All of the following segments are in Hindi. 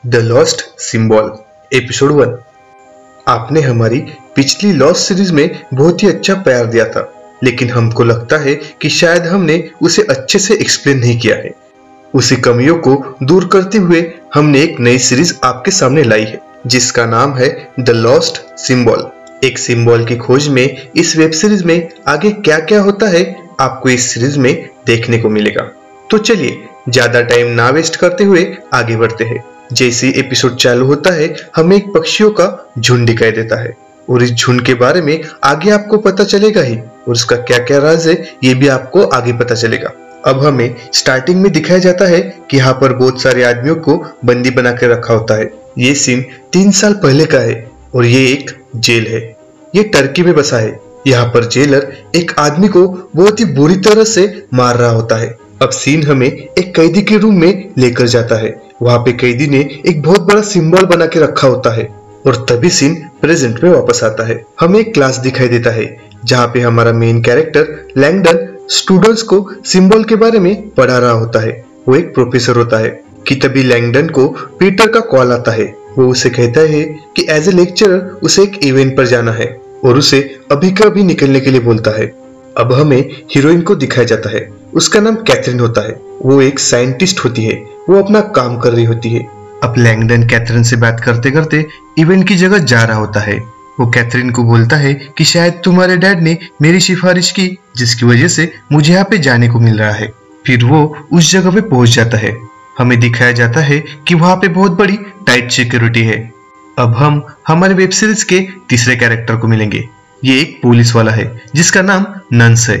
The lost symbol episode 1। आपने हमारी पिछली लॉस्ट सीरीज में बहुत ही अच्छा प्यार दिया था, लेकिन हमको लगता है कि शायद हमने उसे अच्छे से एक्सप्लेन नहीं किया है। उसी कमियों को दूर करते हुए हमने एक नई सीरीज आपके सामने लाई है, जिसका नाम है द लॉस्ट सिंबल। एक सिंबल की खोज में इस वेब सीरीज में आगे क्या क्या होता है आपको इस सीरीज में देखने को मिलेगा। तो चलिए ज्यादा टाइम ना वेस्ट करते हुए आगे बढ़ते हैं। जैसे एपिसोड चालू होता है हमें एक पक्षियों का झुंड दिखाई देता है और इस झुंड के बारे में आगे आपको पता चलेगा ही, और उसका क्या क्या राज है ये भी आपको आगे पता चलेगा। अब हमें स्टार्टिंग में दिखाया जाता है कि यहाँ पर बहुत सारे आदमियों को बंदी बना के रखा होता है। ये सीन 3 साल पहले का है और ये एक जेल है। ये टर्की में बसा है। यहाँ पर जेलर एक आदमी को बहुत ही बुरी तरह से मार रहा होता है। अब सीन हमें एक कैदी के रूम में लेकर जाता है। वहाँ पे कैदी ने एक बहुत बड़ा सिंबल बना के रखा होता है और तभी सीन प्रेजेंट में वापस आता है। हमें एक क्लास दिखाई देता है जहाँ पे हमारा मेन कैरेक्टर लैंगडन स्टूडेंट्स को सिंबल के बारे में पढ़ा रहा होता है। वो एक प्रोफेसर होता है कि तभी लैंगडन को पीटर का कॉल आता है। वो उसे कहता है कि एज ए लेक्चरर उसे एक इवेंट पर जाना है और उसे अभी का अभी निकलने के लिए बोलता है। अब हमें हीरोइन को दिखाया जाता है। उसका नाम कैथरीन होता है। वो एक साइंटिस्ट होती है। वो अपना काम कर रही होती है। अब लैंगडन कैथरीन से बात करते करते इवेंट की जगह जा रहा होता है। वो कैथरीन को बोलता है कि शायद तुम्हारे डैड ने मेरी सिफारिश की, जिसकी वजह से मुझे यहाँ पे जाने को मिल रहा है। फिर वो उस जगह पे पहुंच जाता है। हमें दिखाया जाता है कि वहां पे बहुत बड़ी टाइट सिक्योरिटी है। अब हम हमारे वेब सीरीज के तीसरे कैरेक्टर को मिलेंगे। ये एक पुलिस वाला है जिसका नाम नंस है।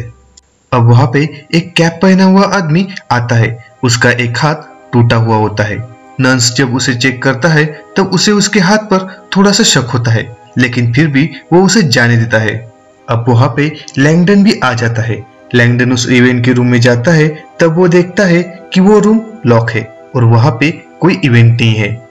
अब वहां पे एक कैप पहना हुआ आदमी आता है। उसका एक हाथ टूटा हुआ होता है। नंस जब उसे चेक करता है तब उसे उसके हाथ पर थोड़ा सा शक होता है, लेकिन फिर भी वो उसे जाने देता है। अब वहां पे लैंगडन भी आ जाता है। लैंगडन उस इवेंट के रूम में जाता है। तब वो देखता है कि वो रूम लॉक है और वहां पे कोई इवेंट नहीं है।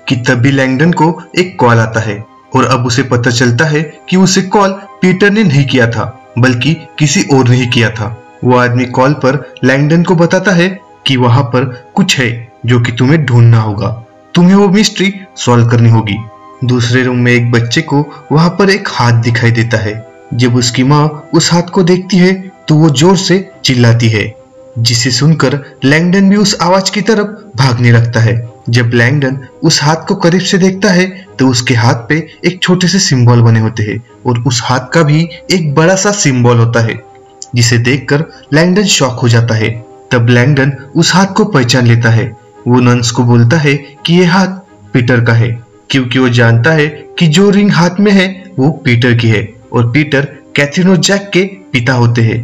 कि तभी लैंगडन को एक कॉल आता है और अब उसे पता चलता है कि उसे कॉल पीटर ने नहीं किया था, बल्कि किसी और ने ही किया था। वो आदमी कॉल पर लैंगडन को बताता है कि वहां पर कुछ है जो कि तुम्हें ढूंढना होगा। तुम्हें वो मिस्ट्री सॉल्व करनी होगी। दूसरे रूम में एक बच्चे को वहां पर एक हाथ दिखाई देता है। जब उसकी माँ उस हाथ को देखती है तो वो जोर से चिल्लाती है, जिसे सुनकर लैंगडन भी उस आवाज की तरफ भागने लगता है। जब लैंगडन उस हाथ को करीब से देखता है तो उसके हाथ पे एक छोटे से सिंबल बने होते हैं और उस हाथ का भी एक बड़ा सा सिंबल होता है, जिसे देखकर लैंगडन शॉक हो जाता है। तब लैंगडन उस हाथ को पहचान लेता है। वो नंस को बोलता है कि ये हाथ पीटर का है, क्योंकि वो जानता है कि जो रिंग हाथ में है वो पीटर की है और पीटर कैथरीन और जैक के पिता होते हैं।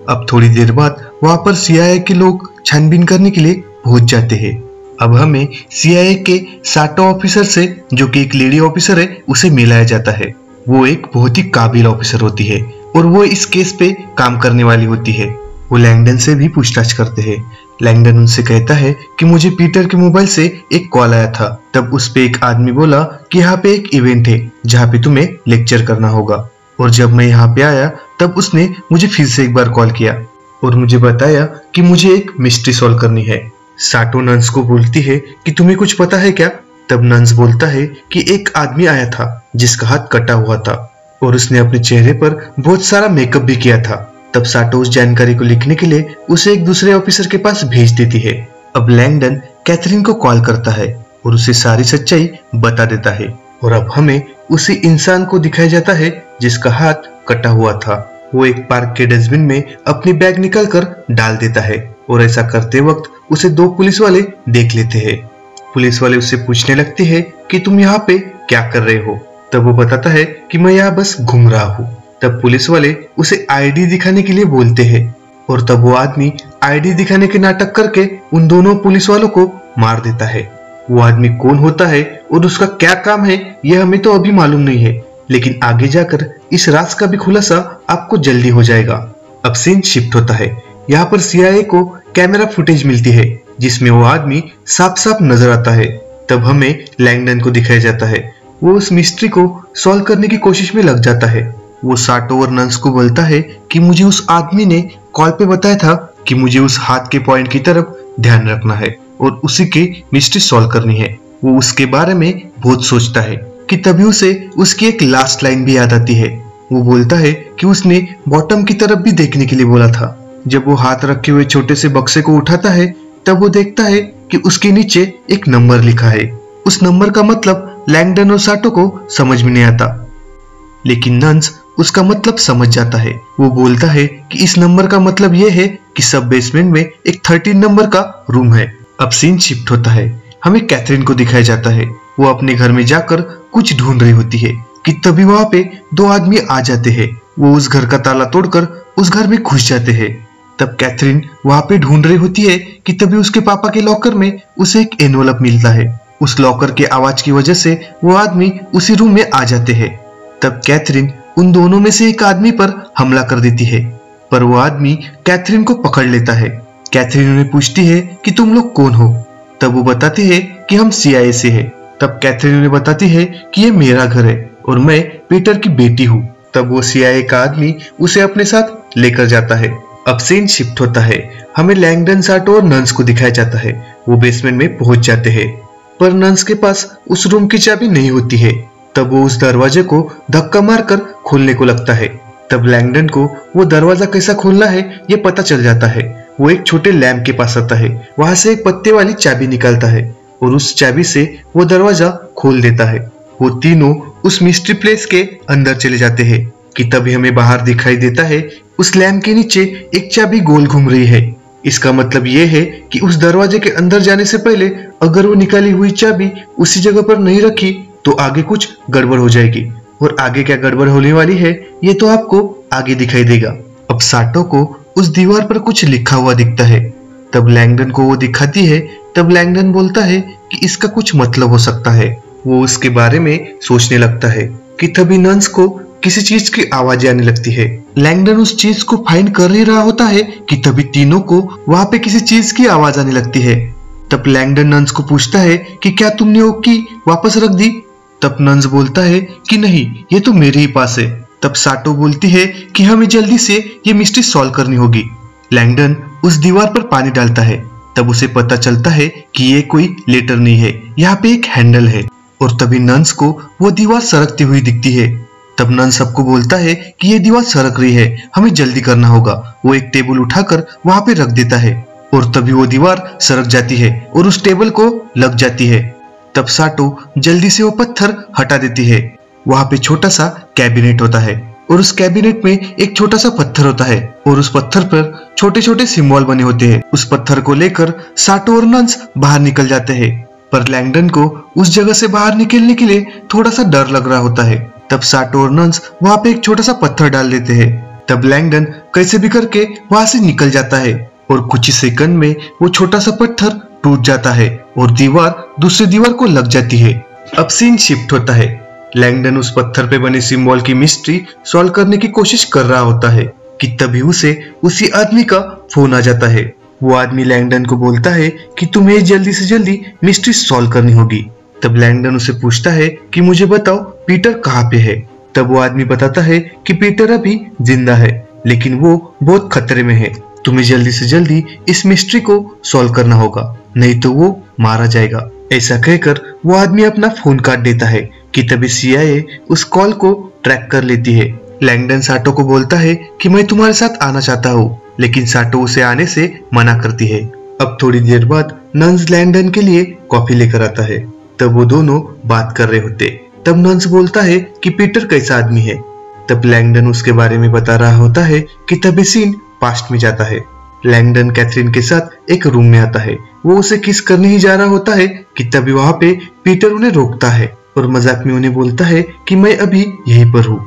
अब थोड़ी देर बाद वहां पर सीआईए के लोग छानबीन करने के लिए पहुंच जाते हैं। अब हमें सीआईए के साटो ऑफिसर से, जो कि एक लेडी ऑफिसर है, उसे मिलाया जाता है। वो एक बहुत ही काबिल ऑफिसर होती है और वो इस केस पे काम करने वाली होती है। वो लैंगडन से भी पूछताछ करते हैं। लैंगडन उनसे कहता है कि मुझे पीटर के मोबाइल से एक कॉल आया था। तब उस पे एक आदमी बोला कि यहाँ पे एक इवेंट है जहाँ पे तुम्हें लेक्चर करना होगा। और जब मैं यहाँ पे आया तब उसने मुझे फिर से एक बार कॉल किया और मुझे बताया कि मुझे एक मिस्ट्री सॉल्व करनी है। साटो नंस को बोलती है कि तुम्हें कुछ पता है क्या? तब नंस बोलता है कि एक आदमी आया था जिसका हाथ कटा हुआ था और उसने अपने चेहरे पर बहुत सारा मेकअप भी किया था। तब साटो उस जानकारी को लिखने के लिए उसे एक दूसरे ऑफिसर के पास भेज देती है। अब लैंगडन कैथरीन को कॉल करता है और उसे सारी सच्चाई बता देता है। और अब हमें उसी इंसान को दिखाया जाता है जिसका हाथ कटा हुआ था। वो एक पार्क के डस्टबिन में अपनी बैग निकाल कर डाल देता है और ऐसा करते वक्त उसे 2 पुलिस वाले देख लेते हैं। पुलिस वाले उससे पूछने लगते हैं कि तुम यहाँ पे क्या कर रहे हो? तब वो बताता है कि मैं यहाँ बस घूम रहा हूँ। तब पुलिस वाले उसे आईडी दिखाने के लिए बोलते हैं और तब वो आदमी आईडी दिखाने के नाटक करके उन दोनों पुलिस वालों को मार देता है। वो आदमी कौन होता है और उसका क्या काम है यह हमें तो अभी मालूम नहीं है, लेकिन आगे जाकर इस राज का भी खुलासा आपको जल्दी हो जाएगा। अब सीन शिफ्ट होता है। यहाँ पर सीआईए को कैमरा फुटेज मिलती है जिसमें वो आदमी साफ साफ नजर आता है। तब हमें लैंगडन को दिखाया जाता है। वो उस मिस्ट्री को सॉल्व करने की कोशिश में लग जाता है। वो साटो और नंस को बोलता है कि मुझे उस आदमी ने कॉल पे बताया था कि मुझे उस हाथ के पॉइंट की तरफ ध्यान रखना है और उसी की मिस्ट्री सॉल्व करनी है। वो उसके बारे में बहुत सोचता है कि तभी उसे उसकी एक लास्ट लाइन भी याद आती है। वो बोलता है कि उसने बॉटम की तरफ भी देखने के लिए बोला था। जब वो हाथ रखे हुए छोटे से बक्से को उठाता है तब वो देखता है कि उसके नीचे एक नंबर लिखा है। उस नंबर का मतलब लैंगडन और साटो को समझ में नहीं आता, लेकिन नंस उसका मतलब समझ जाता है। वो बोलता है कि इस नंबर का मतलब यह है कि सब बेसमेंट में एक 13 नंबर का रूम है। अब सीन शिफ्ट होता है। हमें कैथरीन को दिखाया जाता है। वो अपने घर में जाकर कुछ ढूंढ रही होती है कि तभी वहां पे दो आदमी आ जाते हैं। वो उस घर का ताला तोड़कर उस घर में घुस जाते हैं। तब कैथरीन वहां पे ढूंढ रही होती है कि तभी उसके पापा के लॉकर में उसे एक एनवलप मिलता है। उस लॉकर के आवाज की वजह से वो आदमी उसी रूम में आ जाते हैं। तब कैथरीन उन दोनों में से एक आदमी पर हमला कर देती है, पर वो आदमी कैथरीन को पकड़ लेता है। कैथरीन उन्हें पूछती है कि तुम लोग कौन हो? तब वो बताते हैं कि हम CIA से हैं। तब कैथरीन उन्हें बताती है कि ये मेरा घर है और मैं पीटर की बेटी हूँ। तब वो CIA का आदमी उसे अपने साथ लेकर जाता है। अब सीन शिफ्ट होता है। हमें लैंगडन, साटो और नंस को दिखाया जाता है। वो बेसमेंट में पहुंच जाते हैं, पर नंस के पास उस रूम की चाबी नहीं होती है। तब वो उस दरवाजे को धक्का मारकर खोलने को लगता है। तब लैंगडन को वो दरवाजा कैसा खोलना है ये पता चल जाता है। वो एक छोटे लैंप के पास आता है, वहां से एक पत्ते वाली चाबी निकालता है और उस चाबी से वो दरवाजा खोल देता है। वो तीनों उस मिस्ट्री प्लेस के अंदर चले जाते हैं कि तभी हमें बाहर दिखाई देता है उस लैंप के नीचे एक चाबी गोल घूम रही है। इसका मतलब ये है कि उस दरवाजे के अंदर जाने से पहले अगर वो निकाली हुई चाबी उसी जगह पर नहीं रखी तो आगे कुछ गड़बड़ हो जाएगी, और आगे क्या गड़बड़ होने वाली है ये तो आपको आगे दिखाई देगा। अब साटो को उस दीवार पर कुछ लिखा हुआ दिखता है। तब लैंगडन को वो दिखाती है। तब लैंगडन बोलता है कि इसका कुछ मतलब हो सकता है। वो उसके बारे में सोचने लगता है कि तभी नंस को किसी चीज की आवाज आने लगती है। लैंगडन उस चीज को फाइंड कर ही रहा होता है कि तभी तीनों को वहां पे किसी चीज की आवाज आने लगती है। तब लैंगडन नंस को पूछता है कि क्या तुमने वो की वापस रख दी? तब नंस बोलता है कि नहीं, ये तो मेरे ही पास है। तब साटो बोलती है कि हमें जल्दी से ये मिस्ट्री सॉल्व करनी होगी। लैंगडन उस दीवार पर पानी डालता है। तब उसे पता चलता है कि ये कोई लेटर नहीं है, यहाँ पे एक हैंडल है। और तभी नंस को वो दीवार सरकती हुई दिखती है। तब नंस सबको बोलता है कि ये दीवार सरक रही है, हमें जल्दी करना होगा। वो एक टेबल उठाकर वहां पे रख देता है और तभी वो दीवार सरक जाती है और उस टेबल को लग जाती है। तब साटो जल्दी से वो पत्थर हटा देती है। वहां पे छोटा सा कैबिनेट होता है और उस कैबिनेट में एक छोटा सा पत्थर होता है और उस पत्थर पर छोटे छोटे सिंबल बने होते हैं। उस पत्थर को लेकर साटो और नंस बाहर निकल जाते हैं, पर लैंगडन को उस जगह से बाहर निकलने के लिए थोड़ा सा डर लग रहा होता है। तब साटो और नंस वहां पे एक छोटा सा पत्थर डाल देते हैं। तब लैंगडन कैसे भी करके वहां से निकल जाता है और कुछ ही सेकंड में वो छोटा सा पत्थर टूट जाता है और दीवार दूसरी दीवार को लग जाती है। अब सीन शिफ्ट होता है। लैंगडन उस पत्थर पे बने सिंबल की मिस्ट्री सॉल्व करने की कोशिश कर रहा होता है कि तभी उसे उसी आदमी का फोन आ जाता है। वो आदमी लैंगडन को बोलता है कि तुम्हें जल्दी से जल्दी मिस्ट्री सॉल्व करनी होगी। तब लैंगडन उसे पूछता है कि मुझे बताओ पीटर कहाँ पे है। तब वो आदमी बताता है कि पीटर अभी जिंदा है, लेकिन वो बहुत खतरे में है। तुम्हें जल्दी से जल्दी इस मिस्ट्री को सॉल्व करना होगा, नहीं तो वो मारा जाएगा। ऐसा कहकर वो आदमी अपना फोन काट देता है कि तभी CIA उस कॉल को ट्रैक कर लेती है। लैंगडन साटो को बोलता है कि मैं तुम्हारे साथ आना चाहता हूँ, लेकिन साटो उसे आने से मना करती है। अब थोड़ी देर बाद नंस लैंगडन के लिए कॉफी लेकर आता है। तब वो दोनों बात कर रहे होते। तब नंस बोलता है कि पीटर कैसा आदमी है। तब लैंगडन उसके बारे में बता रहा होता है कि तभी सीन पास्ट में जाता है। लैंगडन कैथरीन के साथ एक रूम में आता है। वो उसे किस करने ही जा रहा होता है कि तभी वहां पे पीटर उन्हें रोकता है और मजाक में उन्हें बोलता है कि मैं अभी यहीं पर हूँ।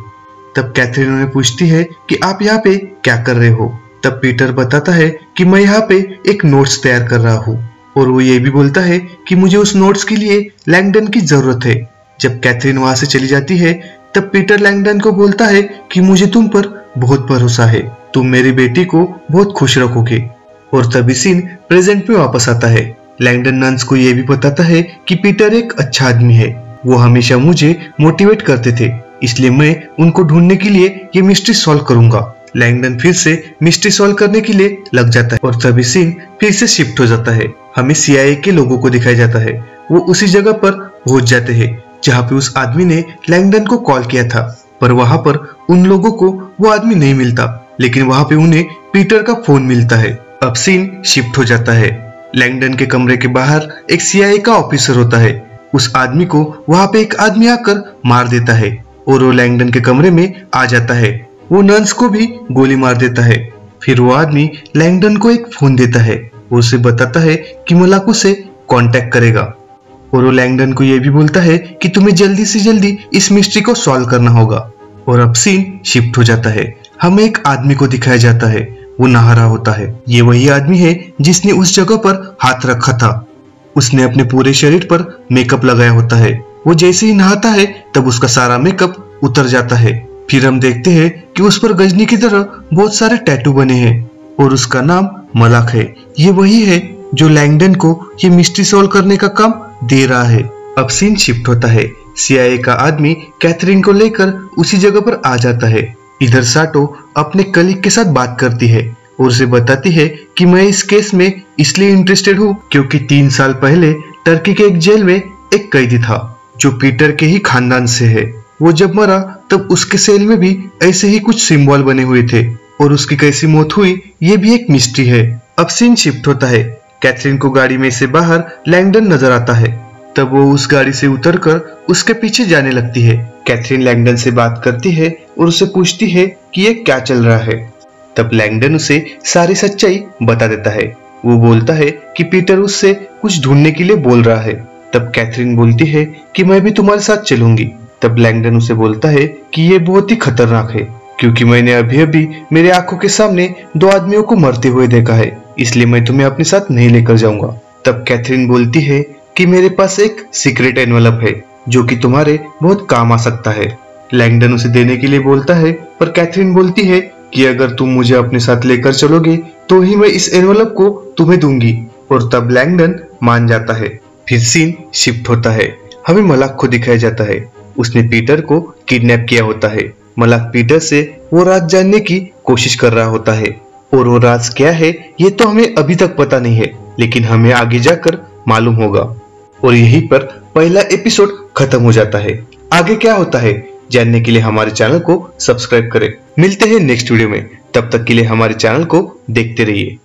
तब कैथरीन उन्हें पूछती है कि आप यहाँ पे क्या कर रहे हो। तब पीटर बताता है कि मैं यहाँ पे एक नोट्स तैयार कर रहा हूँ, और वो ये भी बोलता है कि मुझे उस नोट्स के लिए लैंगडन की जरूरत है। जब कैथरीन वहां से चली जाती है तब पीटर लैंगडन को बोलता है कि मुझे तुम पर बहुत भरोसा है, तुम मेरी बेटी को बहुत खुश रखोगे। और तभी सीन प्रेजेंट में वापस आता है। लैंगडन नंस को यह भी बताता है कि पीटर एक अच्छा आदमी है, वो हमेशा मुझे मोटिवेट करते थे, इसलिए मैं उनको ढूंढने के लिए ये मिस्ट्री सॉल्व करूंगा। लैंगडन फिर से मिस्ट्री सॉल्व करने के लिए लग जाता है और तभी सीन फिर से शिफ्ट हो जाता है। हमें CIA के लोगों को दिखाया जाता है। वो उसी जगह पर पहुंच जाते हैं जहाँ पे उस आदमी ने लैंगडन को कॉल किया था। पर वहां पर उन लोगों को वो आदमी नहीं मिलता, लेकिन वहां पे उन्हें पीटर का फोन मिलता है। अब सीन शिफ्ट हो जाता है। लैंगडन के कमरे के बाहर एक CIA का ऑफिसर होता है। उस आदमी को वहां पे एक आदमी आकर मार देता है और वो लैंगडन के कमरे में आ जाता है। वो नर्स को भी गोली मार देता है। फिर वो आदमी लैंगडन को एक फोन देता है। वो उसे बताता है कि मलाक उसे कांटेक्ट करेगा और वो लैंगडन को ये भी बोलता है कि तुम्हें जल्दी से जल्दी इस मिस्ट्री को सॉल्व करना होगा। और अब सीन शिफ्ट हो जाता है। हमें एक आदमी को दिखाया जाता है, वो नहा रहा होता है। ये वही आदमी है जिसने उस जगह पर हाथ रखा था। उसने अपने पूरे शरीर पर मेकअप लगाया होता है। वो जैसे ही नहाता है तब उसका सारा मेकअप उतर जाता है। फिर हम देखते हैं कि उस पर गजनी की तरह बहुत सारे टैटू बने हैं और उसका नाम मलाक है। ये वही है जो लैंगडन को ये मिस्ट्री सॉल्व करने का काम दे रहा है। अब सीन शिफ्ट होता है। CIA का आदमी कैथरीन को लेकर उसी जगह पर आ जाता है। इधर साटो अपने कलीग के साथ बात करती है और उसे बताती है कि मैं इस केस में इसलिए इंटरेस्टेड हूँ क्योंकि 3 साल पहले टर्की के एक जेल में एक कैदी था जो पीटर के ही खानदान से है। वो जब मरा तब उसके सेल में भी ऐसे ही कुछ सिंबल बने हुए थे और उसकी कैसी मौत हुई ये भी एक मिस्ट्री है। अब सीन शिफ्ट होता है। कैथरीन को गाड़ी में से बाहर लैंगडन नजर आता है। तब वो उस गाड़ी से उतरकर उसके पीछे जाने लगती है। कैथरीन लैंगडन से बात करती है और उसे पूछती है कि ये क्या चल रहा है। तब लैंगडन उसे सारी सच्चाई बता देता है। वो बोलता है कि पीटर उससे कुछ ढूंढने के लिए बोल रहा है। तब कैथरीन बोलती है कि मैं भी तुम्हारे साथ चलूंगी। तब लैंगडन उसे बोलता है कि ये बहुत ही खतरनाक है क्योंकि मैंने अभी अभी मेरे आंखों के सामने 2 आदमियों को मरते हुए देखा है, इसलिए मैं तुम्हें अपने साथ नहीं लेकर जाऊंगा। तब कैथरीन बोलती है कि मेरे पास एक सीक्रेट एनवेलप है जो कि तुम्हारे बहुत काम आ सकता है। लैंगडन उसे देने के लिए बोलता है पर कैथरीन बोलती है कि अगर तुम मुझे अपने साथ लेकर चलोगे तो ही मैं इस एनवेलप को तुम्हें दूंगी। और तब लैंगडन मान जाता है। फिर सीन शिफ्ट होता है। हमें मलाक को दिखाया जाता है। उसने पीटर को किडनैप किया होता है। मलाक पीटर से वो राज जानने की कोशिश कर रहा होता है और वो राज क्या है ये तो हमें अभी तक पता नहीं है, लेकिन हमें आगे जाकर मालूम होगा। और यहीं पर पहला एपिसोड खत्म हो जाता है। आगे क्या होता है जानने के लिए हमारे चैनल को सब्सक्राइब करें। मिलते हैं नेक्स्ट वीडियो में, तब तक के लिए हमारे चैनल को देखते रहिए।